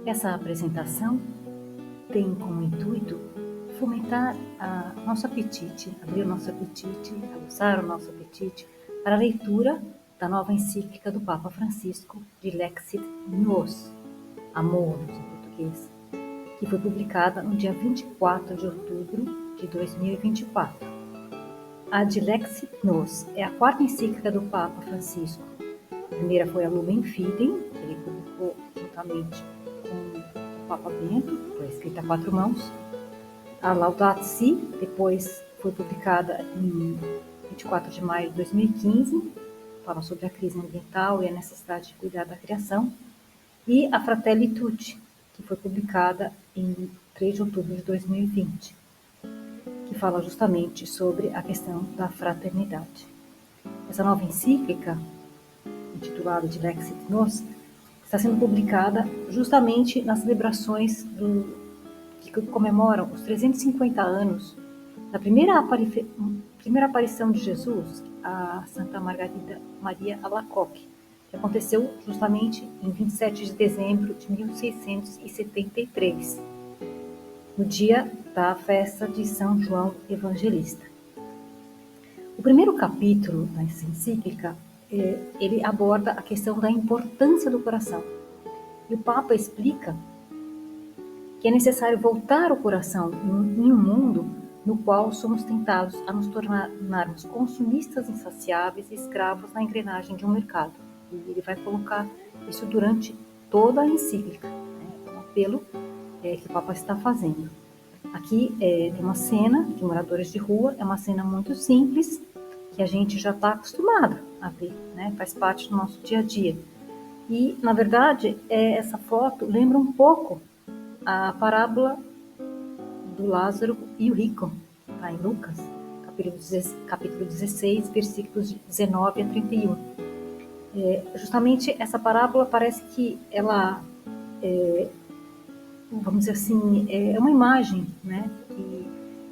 Essa apresentação tem como intuito fomentar nosso apetite, abrir o nosso apetite, aguçar o nosso apetite para a leitura da nova encíclica do Papa Francisco, Dilexit Nos, Amor em português, que foi publicada no dia 24 de outubro de 2024. A Dilexit Nos é a quarta encíclica do Papa Francisco. A primeira foi a Lumen Fidei, que ele publicou juntamente com o Papa Bento, foi escrita a quatro mãos. A Laudato Si, depois foi publicada em 24 de maio de 2015, fala sobre a crise ambiental e a necessidade de cuidar da criação. E a Fratelli Tutti, que foi publicada em 3 de outubro de 2020, que fala justamente sobre a questão da fraternidade. Essa nova encíclica, intitulada Dilexit Nos, está sendo publicada justamente nas celebrações que comemoram os 350 anos da primeira aparição de Jesus a Santa Margarida Maria Alacoque, que aconteceu justamente em 27 de dezembro de 1673, no dia da festa de São João Evangelista. O primeiro capítulo da encíclica, ele aborda a questão da importância do coração. E o Papa explica que é necessário voltar o coração em um mundo no qual somos tentados a nos tornarmos consumistas insaciáveis e escravos na engrenagem de um mercado. E ele vai colocar isso durante toda a encíclica, né? É um apelo que o Papa está fazendo. Aqui tem uma cena de moradores de rua, é uma cena muito simples, que a gente já está acostumado a ver, né? Faz parte do nosso dia a dia. E, na verdade, essa foto lembra um pouco a parábola do Lázaro e o rico, está em Lucas, capítulo 16, versículos 19 a 31. Justamente essa parábola parece que ela, vamos dizer assim, é uma imagem, né, que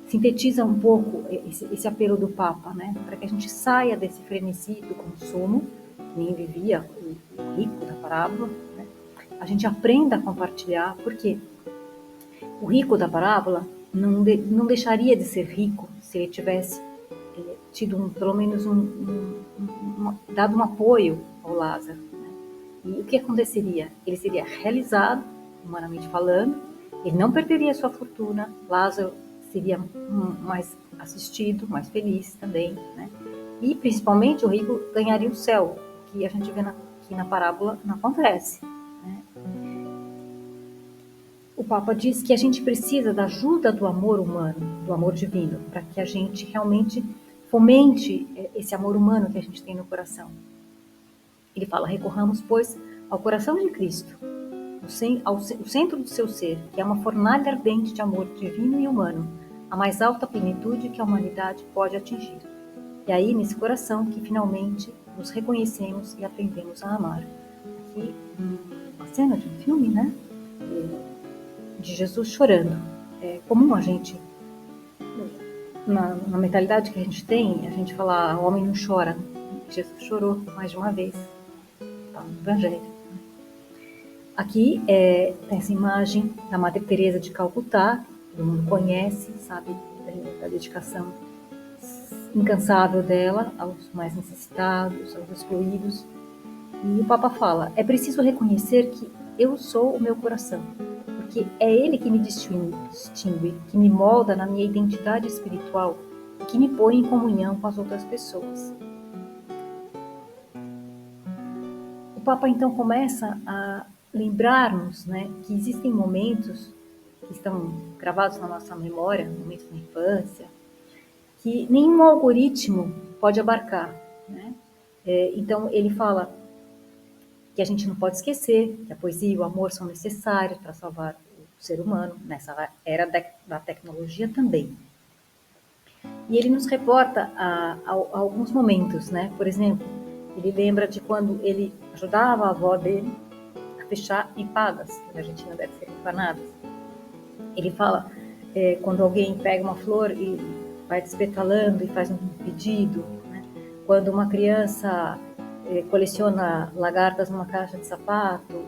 sintetiza um pouco esse apelo do Papa, né, para que a gente saia desse frenesi do consumo, que nem vivia o rico da parábola, né, a gente aprenda a compartilhar, porque o rico da parábola não deixaria de ser rico se ele tivesse tido pelo menos dado um apoio ao Lázaro, né? E o que aconteceria? Ele seria realizado, humanamente falando, ele não perderia sua fortuna, Lázaro seria mais assistido, mais feliz também, né? E principalmente o rico ganharia o céu, que a gente vê aqui na parábola não acontece. O Papa diz que a gente precisa da ajuda do amor humano, do amor divino, para que a gente realmente fomente esse amor humano que a gente tem no coração. Ele fala, recorramos, pois, ao coração de Cristo, ao centro do seu ser, que é uma fornalha ardente de amor divino e humano, a mais alta plenitude que a humanidade pode atingir. E aí, nesse coração, que finalmente nos reconhecemos e aprendemos a amar. Aqui, uma cena de um filme, né? De Jesus chorando. É comum a gente, na mentalidade que a gente tem, a gente fala, o homem não chora. Jesus chorou mais de uma vez. Está no Evangelho. Aqui tem essa imagem da Madre Teresa de Calcutá, todo mundo conhece, sabe, da dedicação incansável dela aos mais necessitados, aos excluídos. E o Papa fala, é preciso reconhecer que eu sou o meu coração, porque é ele que me distingue, que me molda na minha identidade espiritual e que me põe em comunhão com as outras pessoas. O Papa então começa a lembrar-nos, né, que existem momentos que estão gravados na nossa memória, momentos na infância, que nenhum algoritmo pode abarcar, né? Então ele fala que a gente não pode esquecer que a poesia e o amor são necessários para salvar o ser humano, nessa era da tecnologia também. E ele nos reporta a alguns momentos, né? Por exemplo, ele lembra de quando ele ajudava a avó dele a fechar empadas, que na Argentina deve ser empanadas. Ele fala quando alguém pega uma flor e vai despetalando e faz um pedido, né? Quando uma criança coleciona lagartas numa caixa de sapato,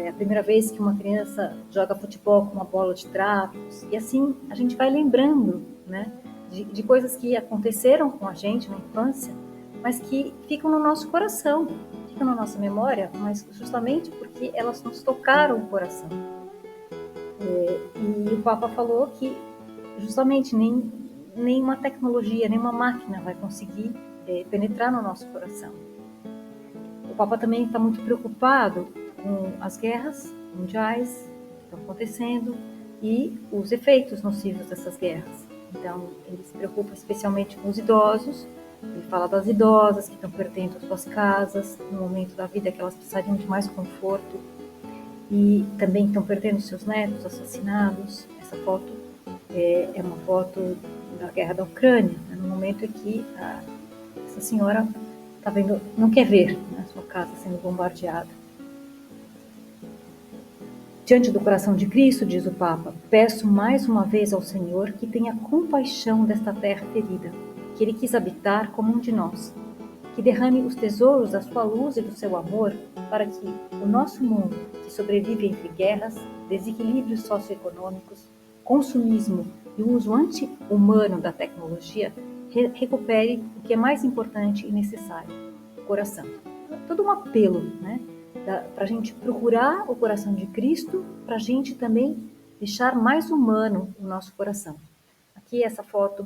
a primeira vez que uma criança joga futebol com uma bola de trapos, e assim a gente vai lembrando, né, de coisas que aconteceram com a gente na infância, mas que ficam no nosso coração, ficam na nossa memória, mas justamente porque elas nos tocaram o coração. E o Papa falou que justamente nenhuma tecnologia, nenhuma máquina vai conseguir penetrar no nosso coração. O Papa também está muito preocupado com as guerras mundiais que estão acontecendo e os efeitos nocivos dessas guerras. Então, ele se preocupa especialmente com os idosos. Ele fala das idosas que estão perdendo suas casas no momento da vida que elas precisariam de mais conforto e também estão perdendo seus netos assassinados. Essa foto é uma foto da guerra da Ucrânia, né, no momento em que essa senhora está vendo, não quer ver a sua casa sendo bombardeada. Diante do coração de Cristo, diz o Papa, peço mais uma vez ao Senhor que tenha compaixão desta terra ferida, que Ele quis habitar como um de nós, que derrame os tesouros da sua luz e do seu amor para que o nosso mundo, que sobrevive entre guerras, desequilíbrios socioeconômicos, consumismo e o uso anti-humano da tecnologia, recupere o que é mais importante e necessário, o coração. Todo um apelo, né? Para a gente procurar o coração de Cristo, para a gente também deixar mais humano o nosso coração. Aqui essa foto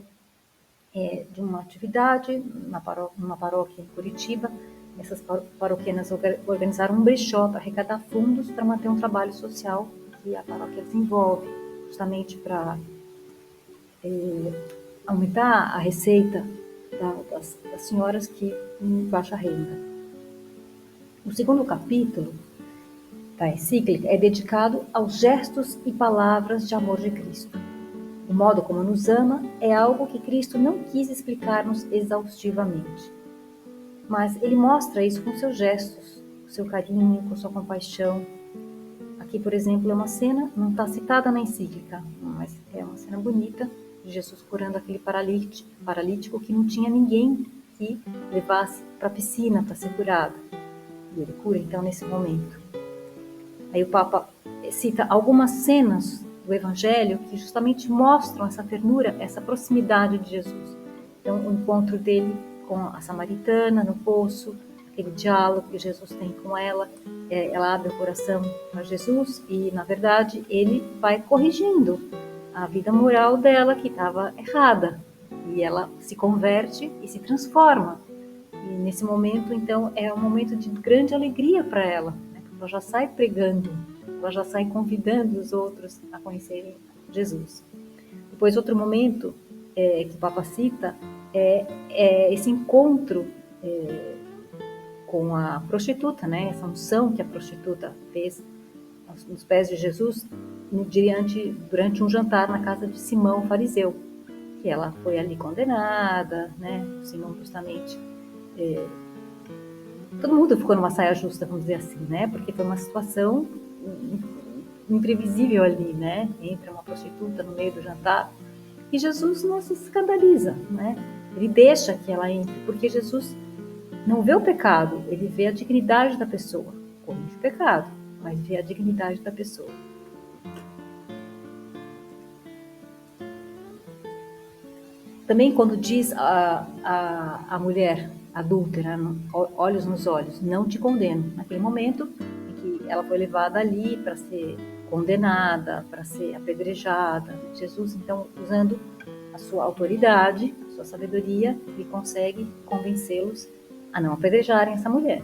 é de uma atividade numa paróquia em Curitiba. Essas paroquianas organizaram um brechó para arrecadar fundos para manter um trabalho social que a paróquia desenvolve, justamente para aumentar a receita das senhoras que têm baixa renda. O segundo capítulo da encíclica é dedicado aos gestos e palavras de amor de Cristo. O modo como nos ama é algo que Cristo não quis explicar-nos exaustivamente. Mas ele mostra isso com seus gestos, com seu carinho, com sua compaixão. Aqui, por exemplo, é uma cena, não está citada na encíclica, mas é uma cena bonita, de Jesus curando aquele paralítico que não tinha ninguém que levasse para a piscina para ser curado. E ele cura, então, nesse momento. Aí o Papa cita algumas cenas do Evangelho que justamente mostram essa ternura, essa proximidade de Jesus. Então, o encontro dele com a samaritana no poço, aquele diálogo que Jesus tem com ela, ela abre o coração para Jesus e, na verdade, ele vai corrigindo a vida moral dela que estava errada. E ela se converte e se transforma. E nesse momento, então, é um momento de grande alegria para ela, né? Porque ela já sai pregando, ela já sai convidando os outros a conhecerem Jesus. Depois, outro momento que o Papa cita é esse encontro com a prostituta, né? Essa unção que a prostituta fez nos pés de Jesus durante um jantar na casa de Simão, o fariseu, que ela foi ali condenada, né? Simão justamente todo mundo ficou numa saia justa, vamos dizer assim, né? Porque foi uma situação imprevisível ali, né? Entra uma prostituta no meio do jantar e Jesus não se escandaliza, né? Ele deixa que ela entre, porque Jesus não vê o pecado, ele vê a dignidade da pessoa. Corrige o pecado, mas vê a dignidade da pessoa. Também quando diz a mulher adúltera, olhos nos olhos, não te condeno. Naquele momento em que ela foi levada ali para ser condenada, para ser apedrejada, Jesus, então, usando a sua autoridade, a sua sabedoria, ele consegue convencê-los a não apedrejarem essa mulher.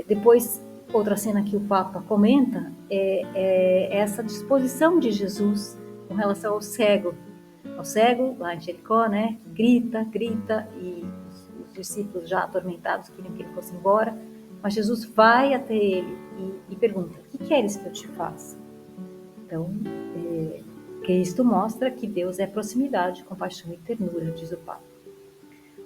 Depois, outra cena que o Papa comenta é essa disposição de Jesus com relação ao cego, lá em Jericó, né, que grita, e os discípulos já atormentados queriam que ele fosse embora, mas Jesus vai até ele e pergunta, o que queres que eu te faça? Então, Cristo mostra que Deus é proximidade, compaixão e ternura, diz o Papa.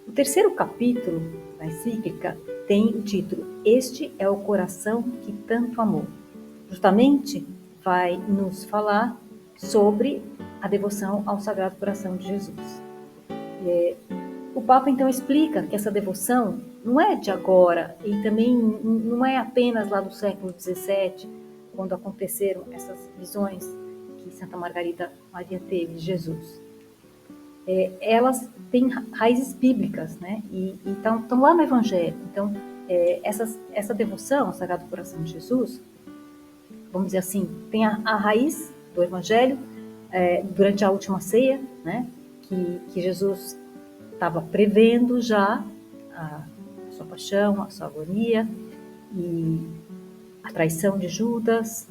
O terceiro capítulo da encíclica tem o título, Este é o coração que tanto amou. Justamente vai nos falar sobre a devoção ao Sagrado Coração de Jesus. o Papa então explica que essa devoção não é de agora e também não é apenas lá do século XVII, quando aconteceram essas visões que Santa Margarida Maria teve de Jesus. Elas têm raízes bíblicas, né? E estão lá no Evangelho. Então, essa devoção ao Sagrado Coração de Jesus, vamos dizer assim, tem a raiz do Evangelho durante a última ceia, né? Que Jesus estava prevendo já a sua paixão, a sua agonia e a traição de Judas,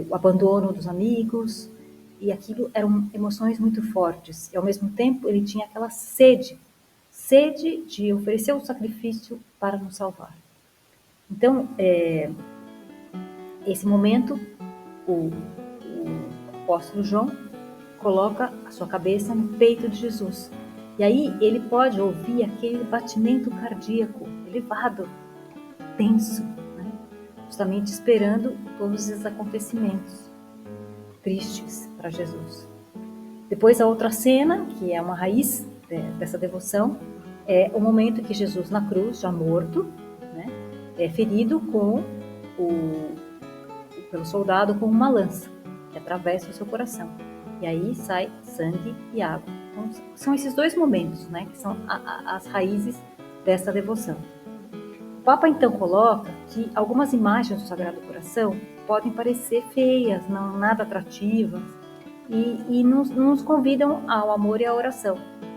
o abandono dos amigos, e aquilo eram emoções muito fortes. E ao mesmo tempo ele tinha aquela sede de oferecer o sacrifício para nos salvar. Então, esse momento, o apóstolo João coloca a sua cabeça no peito de Jesus. E aí ele pode ouvir aquele batimento cardíaco elevado, tenso, né? Justamente esperando todos esses acontecimentos tristes para Jesus. Depois a outra cena, que é uma raiz dessa devoção, é o momento que Jesus na cruz, já morto, né, é ferido pelo soldado com uma lança, que atravessa o seu coração. E aí sai sangue e água. Então, são esses dois momentos, né, que são as raízes dessa devoção. O Papa então coloca que algumas imagens do Sagrado Coração podem parecer feias, não nada atrativas, e nos convidam ao amor e à oração.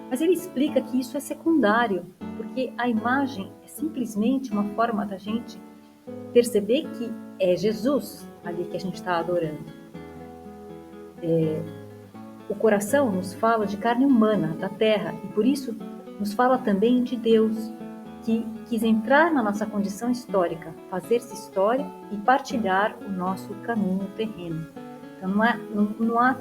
Mas ele explica que isso é secundário, porque a imagem é simplesmente uma forma da gente perceber que é Jesus ali que a gente está adorando. O coração nos fala de carne humana, da terra, e por isso nos fala também de Deus, que quis entrar na nossa condição histórica, fazer-se história e partilhar o nosso caminho terreno. Então não há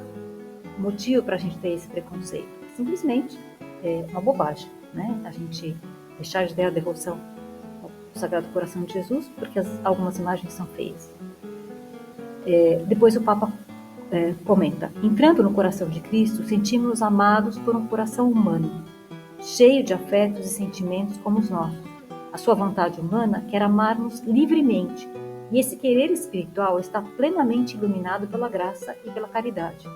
motivo para a gente ter esse preconceito. Simplesmente é uma bobagem, né? A gente deixar de ter a devoção ao Sagrado Coração de Jesus, porque algumas imagens são feias. Depois o Papa comenta: entrando no coração de Cristo, sentimos-nos amados por um coração humano, cheio de afetos e sentimentos como os nossos. A sua vontade humana quer amar-nos livremente, e esse querer espiritual está plenamente iluminado pela graça e pela caridade.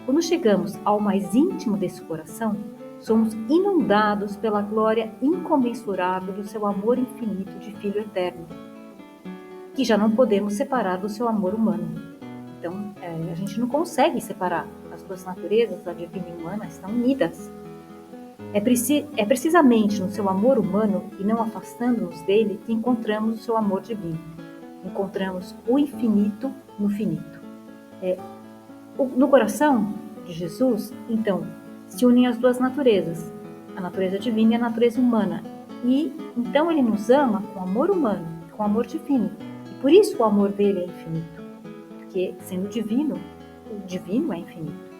Quando chegamos ao mais íntimo desse coração, somos inundados pela glória incomensurável do seu amor infinito de Filho eterno, que já não podemos separar do seu amor humano. Então, a gente não consegue separar as duas naturezas, a divina e humana, estão unidas. É precisamente no seu amor humano e não afastando-nos dele que encontramos o seu amor divino. Encontramos o infinito no finito. No coração de Jesus, então, se unem as duas naturezas, a natureza divina e a natureza humana. E então ele nos ama com amor humano, com amor divino. E por isso o amor dele é infinito, porque sendo divino, o divino é infinito.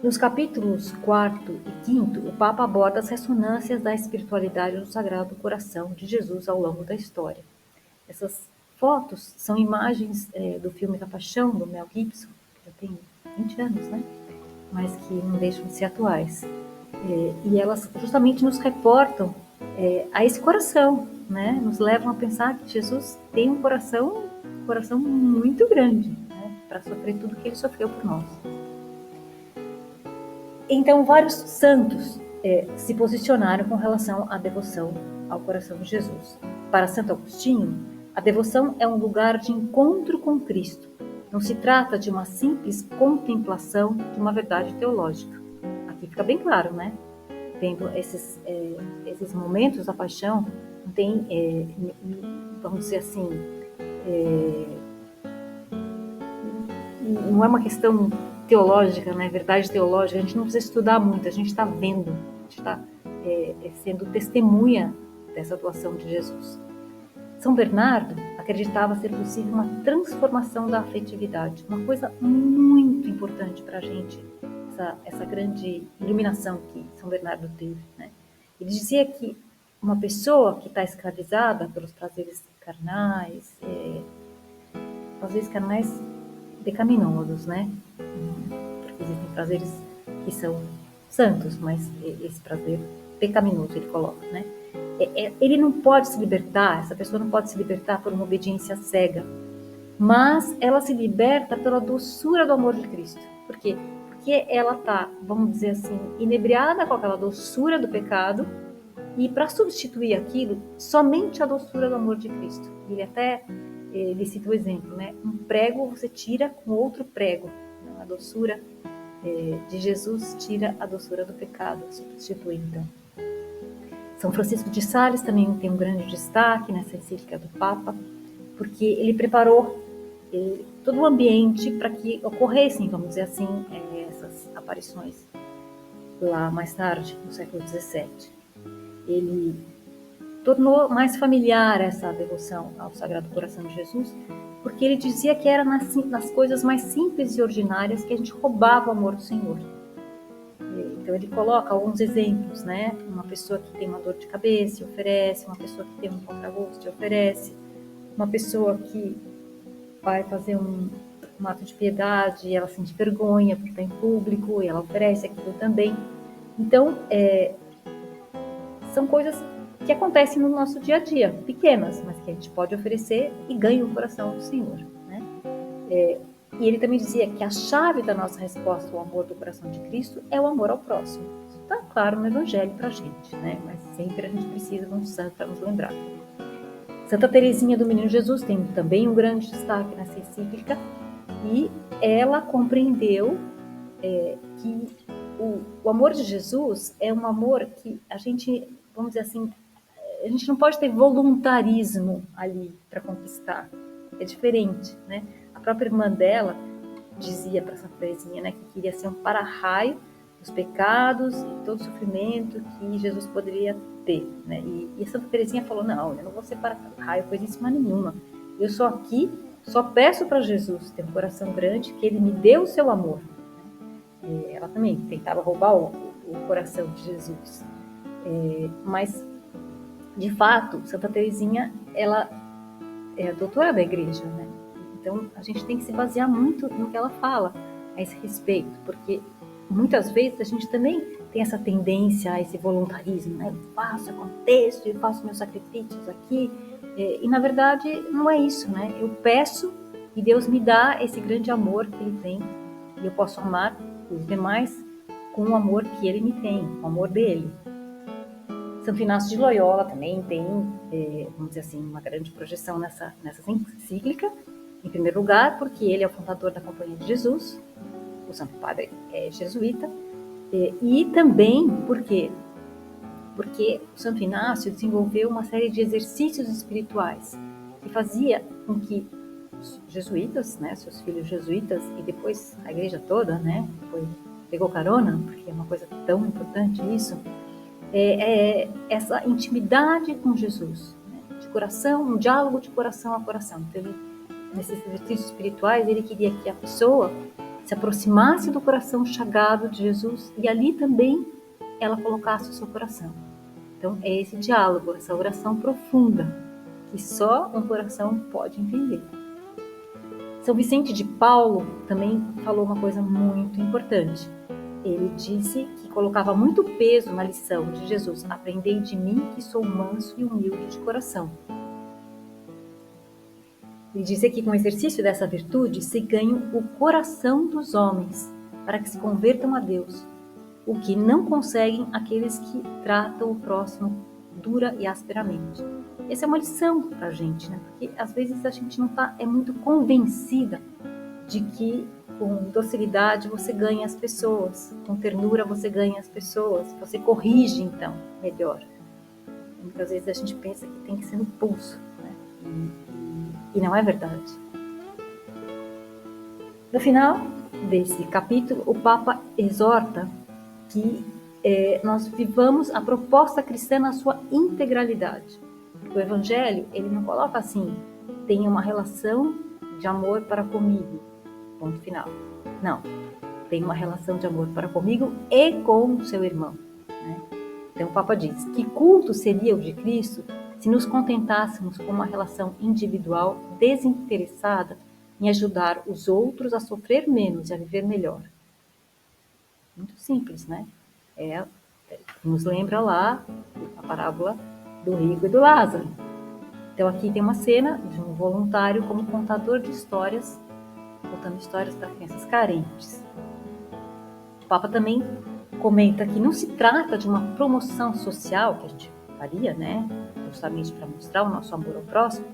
Nos capítulos 4 e 5, o Papa aborda as ressonâncias da espiritualidade do Sagrado Coração de Jesus ao longo da história. Essas fotos são imagens do filme da Paixão, do Mel Gibson, que já tem 20 anos, né? Mas que não deixam de ser atuais. E elas justamente nos reportam a esse coração, né? Nos levam a pensar que Jesus tem um coração muito grande, né? Para sofrer tudo que ele sofreu por nós. Então, vários santos se posicionaram com relação à devoção ao coração de Jesus. Para Santo Agostinho, a devoção é um lugar de encontro com Cristo. Não se trata de uma simples contemplação de uma verdade teológica. Aqui fica bem claro, né? Tendo esses momentos da paixão, não tem, vamos dizer assim, não é uma questão teológica, né? Verdade teológica, a gente não precisa estudar muito, a gente está vendo, a gente está sendo testemunha dessa atuação de Jesus. São Bernardo acreditava ser possível uma transformação da afetividade, uma coisa muito importante para a gente, essa grande iluminação que São Bernardo teve, né? Ele dizia que uma pessoa que está escravizada pelos prazeres carnais pecaminosos, né? Porque existem prazeres que são santos, mas esse prazer pecaminoso ele coloca, né? Ele não pode se libertar, essa pessoa não pode se libertar por uma obediência cega, mas ela se liberta pela doçura do amor de Cristo. Por quê? Porque ela está, vamos dizer assim, inebriada com aquela doçura do pecado, e para substituir aquilo, somente a doçura do amor de Cristo. Ele cita o exemplo, né? Um prego você tira com outro prego. A doçura de Jesus tira a doçura do pecado, substitui então. São Francisco de Sales também tem um grande destaque nessa encíclica do Papa, porque ele preparou todo o ambiente para que ocorressem, vamos dizer assim, essas aparições lá mais tarde, no século XVII. Ele tornou mais familiar essa devoção ao Sagrado Coração de Jesus, porque ele dizia que era nas coisas mais simples e ordinárias que a gente roubava o amor do Senhor. Então ele coloca alguns exemplos, né? Uma pessoa que tem uma dor de cabeça, oferece; uma pessoa que tem um contragosto, oferece; uma pessoa que vai fazer um ato de piedade e ela sente vergonha porque está em público e ela oferece aquilo também. Então, são coisas que acontecem no nosso dia a dia, pequenas, mas que a gente pode oferecer e ganha o coração do Senhor, né? E ele também dizia que a chave da nossa resposta ao amor do coração de Cristo é o amor ao próximo. Isso está claro no Evangelho para a gente, né? Mas sempre a gente precisa de um santo para nos lembrar. Santa Teresinha do Menino Jesus tem também um grande destaque nessa encíclica, e ela compreendeu que o amor de Jesus é um amor que a gente, vamos dizer assim, a gente não pode ter voluntarismo ali para conquistar. É diferente, né? A própria irmã dela dizia para Santa Teresinha, né, que queria ser um para-raio dos pecados e todo o sofrimento que Jesus poderia ter, né? E Santa Teresinha falou: não, eu não vou ser para-raio coisíssima nenhuma. Eu só aqui só peço para Jesus ter um coração grande, que ele me dê o seu amor. Ela também tentava roubar o coração de Jesus. Mas, de fato, Santa Teresinha, ela é a doutora da igreja, né? Então, a gente tem que se basear muito no que ela fala a esse respeito, porque muitas vezes a gente também tem essa tendência a esse voluntarismo, né? Eu faço, aconteço, eu faço meus sacrifícios aqui, e na verdade não é isso, né? Eu peço e Deus me dá esse grande amor que Ele tem, e eu posso amar os demais com o amor que Ele me tem, o amor dele. Santo Inácio de Loyola também tem, vamos dizer assim, uma grande projeção nessa encíclica, em primeiro lugar, porque ele é o fundador da Companhia de Jesus, o Santo Padre é jesuíta, e também porque o Santo Inácio desenvolveu uma série de exercícios espirituais que fazia com que os jesuítas, né, seus filhos jesuítas, e depois a igreja toda, né, pegou carona, porque é uma coisa tão importante isso, essa intimidade com Jesus, né, de coração, um diálogo de coração a coração. Então, nesses exercícios espirituais, ele queria que a pessoa se aproximasse do coração chagado de Jesus e ali também ela colocasse o seu coração. Então, é esse diálogo, essa oração profunda, que só um coração pode entender. São Vicente de Paulo também falou uma coisa muito importante. Ele disse que colocava muito peso na lição de Jesus: aprendei de mim que sou manso e humilde de coração. Ele dizia que com o exercício dessa virtude se ganha o coração dos homens para que se convertam a Deus, o que não conseguem aqueles que tratam o próximo dura e asperamente. Essa é uma lição para a gente, né? Porque às vezes a gente não é muito convencida de que com docilidade você ganha as pessoas, com ternura você ganha as pessoas, você corrige então melhor. Muitas vezes a gente pensa que tem que ser no pulso, né? E não é verdade. No final desse capítulo, o Papa exorta que nós vivamos a proposta cristã na sua integralidade. O Evangelho, ele não coloca assim: tenha uma relação de amor para comigo, ponto final. Não, tem uma relação de amor para comigo e com o seu irmão, né? Então o Papa diz: que culto seria o de Cristo se nos contentássemos com uma relação individual desinteressada em ajudar os outros a sofrer menos e a viver melhor? Muito simples, né? Nos lembra lá a parábola do rico e do Lázaro. Então aqui tem uma cena de um voluntário como contador de histórias, contando histórias para crianças carentes. O Papa também comenta que não se trata de uma promoção social que a gente faria, né, justamente para mostrar o nosso amor ao próximo,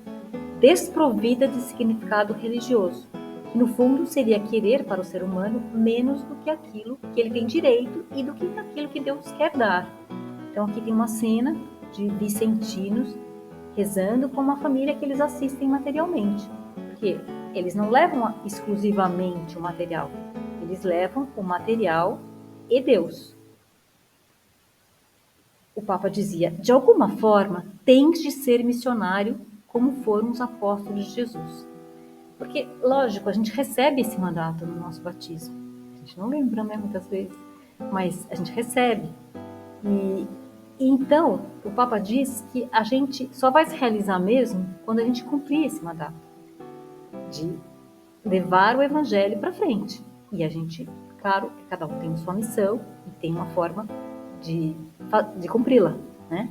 desprovida de significado religioso, que no fundo seria querer para o ser humano menos do que aquilo que ele tem direito e do que aquilo que Deus quer dar. Então aqui tem uma cena de vicentinos rezando com uma família que eles assistem materialmente, porque eles não levam exclusivamente o material, eles levam o material e Deus. O Papa dizia, de alguma forma, tens de ser missionário como foram os apóstolos de Jesus. Porque, lógico, a gente recebe esse mandato no nosso batismo. A gente não lembra, né, muitas vezes, mas a gente recebe. E então, o Papa diz que a gente só vai se realizar mesmo quando a gente cumprir esse mandato de levar o Evangelho para frente. E a gente, claro, cada um tem sua missão e tem uma forma de cumpri-la, né?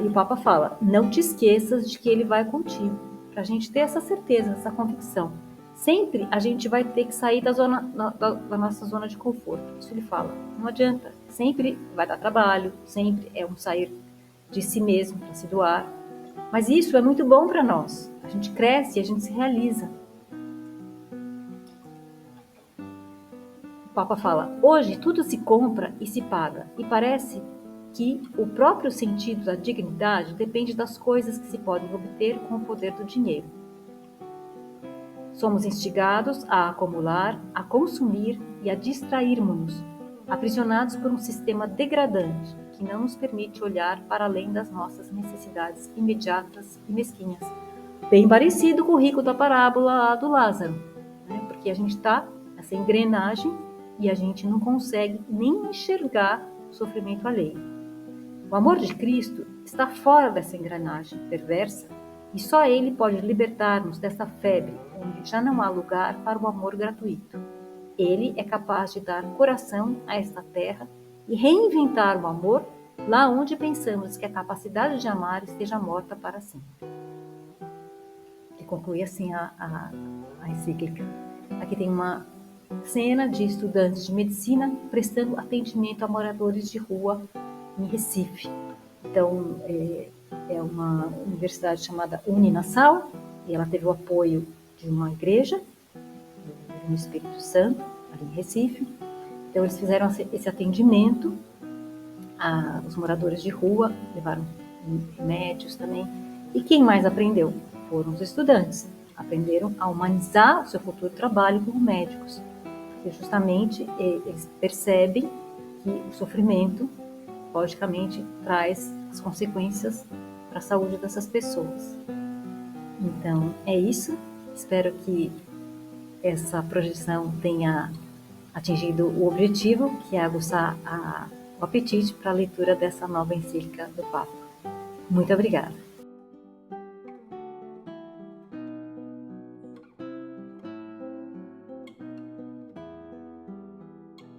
E o Papa fala, não te esqueças de que ele vai contigo, para a gente ter essa certeza, essa convicção. Sempre a gente vai ter que sair da nossa zona de conforto. Isso ele fala, não adianta. Sempre vai dar trabalho, sempre é um sair de si mesmo para se doar. Mas isso é muito bom para nós. A gente cresce, a gente se realiza. O Papa fala, hoje tudo se compra e se paga, e parece que o próprio sentido da dignidade depende das coisas que se podem obter com o poder do dinheiro. Somos instigados a acumular, a consumir e a distrairmos-nos, aprisionados por um sistema degradante que não nos permite olhar para além das nossas necessidades imediatas e mesquinhas. Bem parecido com o rico da parábola do Lázaro, né? Porque a gente está nessa engrenagem e a gente não consegue nem enxergar o sofrimento alheio. O amor de Cristo está fora dessa engrenagem perversa e só Ele pode libertar-nos dessa febre onde já não há lugar para o amor gratuito. Ele é capaz de dar coração a esta terra e reinventar o amor lá onde pensamos que a capacidade de amar esteja morta para sempre. E conclui assim a encíclica. Aqui tem uma cena de estudantes de medicina prestando atendimento a moradores de rua em Recife. Então, é uma universidade chamada Uninassal, e ela teve o apoio de uma igreja, do Espírito Santo, ali em Recife. Então, eles fizeram esse atendimento aos moradores de rua, levaram remédios também. E quem mais aprendeu? Foram os estudantes. Aprenderam a humanizar o seu futuro trabalho como médicos, porque justamente eles percebem que o sofrimento, logicamente, traz as consequências para a saúde dessas pessoas. Então, é isso. Espero que essa projeção tenha atingido o objetivo, que é aguçar o apetite para a leitura dessa nova encíclica do Papa. Muito obrigada.